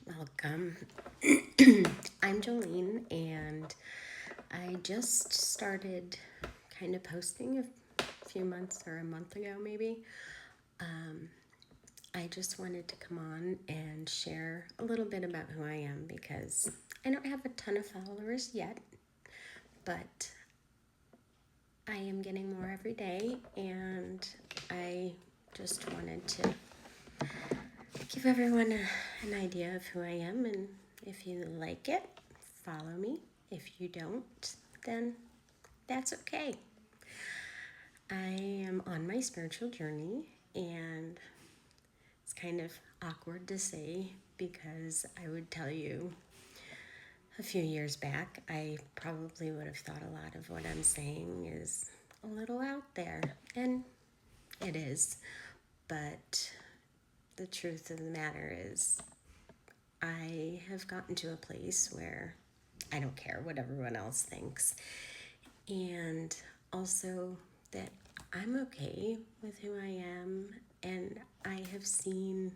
Welcome. I'm Jolene, and I just started kind of posting a few months or a month ago, maybe. I just wanted to come on and share a little bit about who I am because I don't have a ton of followers yet, but I am getting more every day, and I just wanted to give everyone an idea of who I am, and if you like it, follow me. If you don't, then that's okay. I am on my spiritual journey, and it's kind of awkward to say because I would tell you a few years back, I probably would have thought a lot of what I'm saying is a little out there, and it is. But the truth of the matter is, I have gotten to a place where I don't care what everyone else thinks. And also that I'm okay with who I am, and I have seen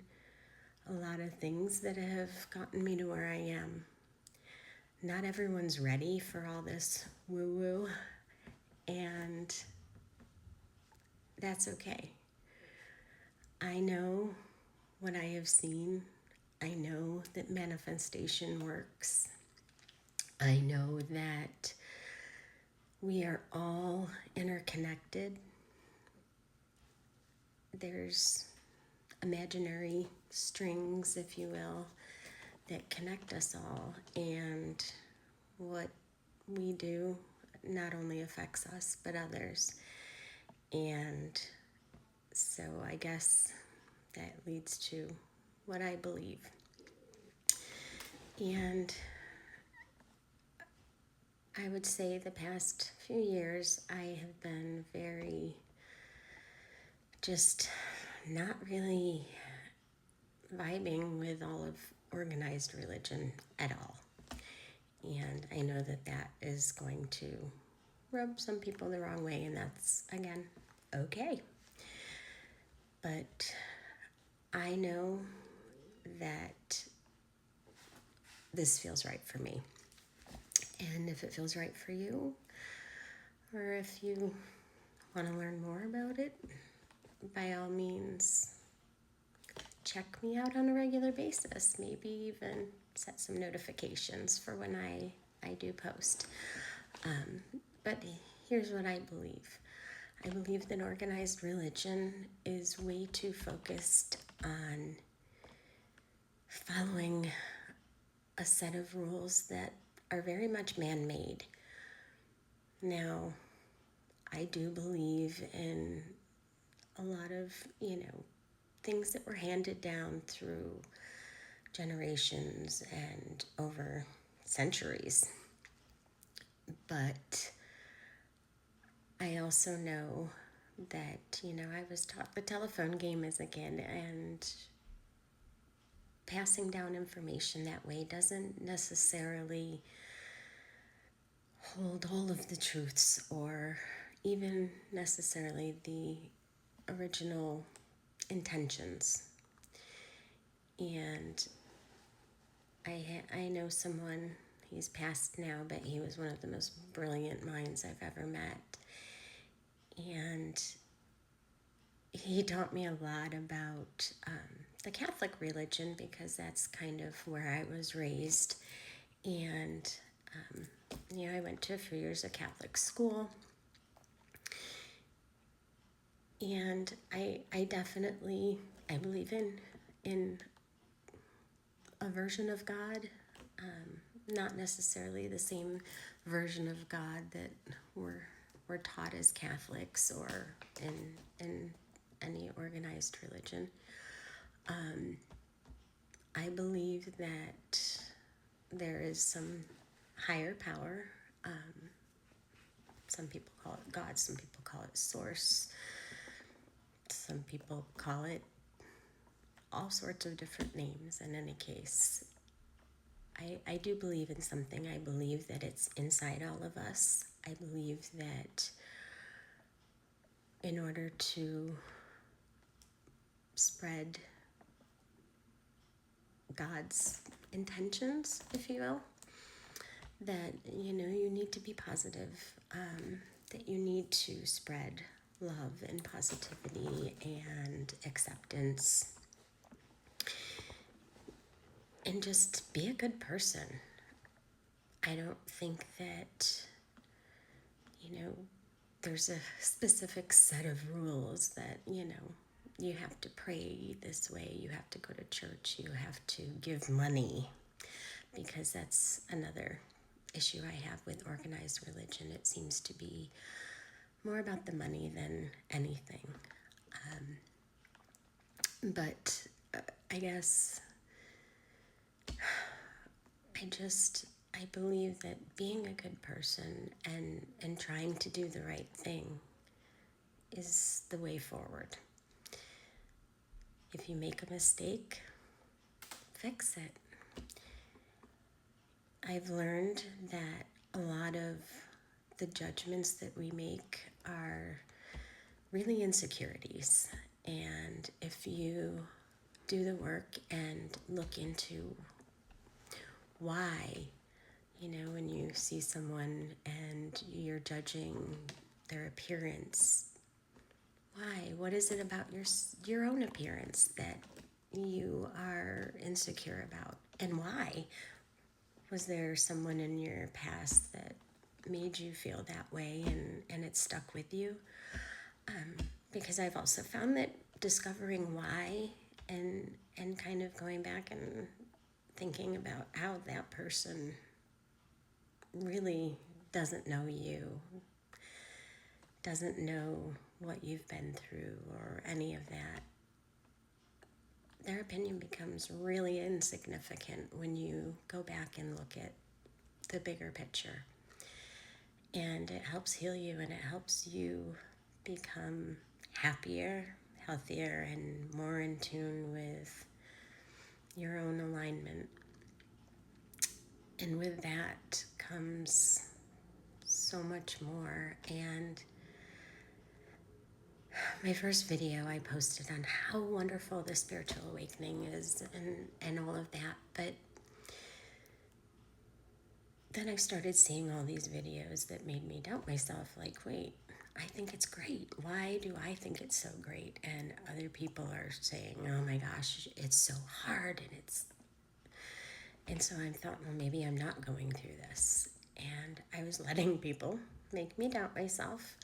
a lot of things that have gotten me to where I am. Not everyone's ready for all this woo woo, and that's okay. I know what I have seen. I know that manifestation works. I know that we are all interconnected. There's imaginary strings, if you will, that connect us all. And what we do not only affects us, but others. And so I guess that leads to what I believe. And I would say the past few years, I have been very just not really vibing with all of organized religion at all. And I know that that is going to rub some people the wrong way, and that's, again, okay. But I know that this feels right for me. And if it feels right for you, or if you want to learn more about it, by all means, check me out on a regular basis. Maybe even set some notifications for when I do post. But here's what I believe. I believe that organized religion is way too focused on following a set of rules that are very much man-made. Now, I do believe in a lot of, things that were handed down through generations and over centuries. But I also know that, I was taught the telephone game as a kid, and passing down information that way doesn't necessarily hold all of the truths or even necessarily the original intentions. And I know someone, he's passed now, but he was one of the most brilliant minds I've ever met. And he taught me a lot about the Catholic religion because that's kind of where I was raised. And, I went to a few years of Catholic school. And I definitely, I believe in a version of God, not necessarily the same version of God that we're taught as Catholics or in any organized religion. I believe that there is some higher power. Some people call it God, some people call it source, some people call it all sorts of different names. In any case, I do believe in something. I believe that it's inside all of us. I believe that in order to spread God's intentions, if you will, that, you know, you need to be positive, that you need to spread love and positivity and acceptance and just be a good person. I don't think that, you know, there's a specific set of rules that, you know, you have to pray this way, you have to go to church, you have to give money, because that's another issue I have with organized religion. It seems to be more about the money than anything. But I guess I believe that being a good person and trying to do the right thing is the way forward. If you make a mistake, fix it. I've learned that a lot of the judgments that we make are really insecurities. And if you do the work and look into why, you know, when you see someone and you're judging their appearance, why? What is it about your own appearance that you are insecure about? And why? Was there someone in your past that made you feel that way and it stuck with you? Because I've also found that discovering why and kind of going back and thinking about how that person really doesn't know you, doesn't know what you've been through or any of that, their opinion becomes really insignificant when you go back and look at the bigger picture. And it helps heal you, and it helps you become happier, healthier, and more in tune with your own alignment. And with that comes so much more. And my first video I posted on how wonderful the spiritual awakening is and all of that. But then I started seeing all these videos that made me doubt myself, like, wait, I think it's great. Why do I think it's so great? And other people are saying, oh my gosh, it's so hard. And so I thought, well, maybe I'm not going through this. And I was letting people make me doubt myself.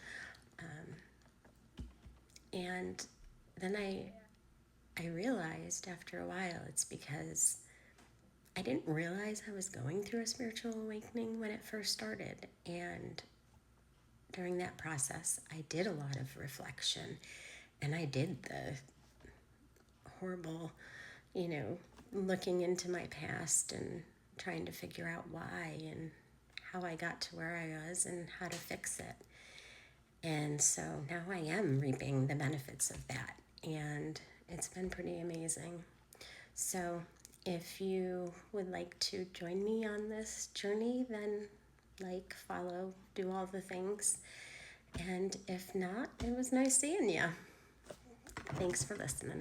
And then I realized after a while it's because I didn't realize I was going through a spiritual awakening when it first started. And during that process, I did a lot of reflection, and I did the horrible, you know, looking into my past and trying to figure out why and how I got to where I was and how to fix it. And so now I am reaping the benefits of that, and it's been pretty amazing. So if you would like to join me on this journey, then like, follow, do all the things. And if not, it was nice seeing you. Thanks for listening.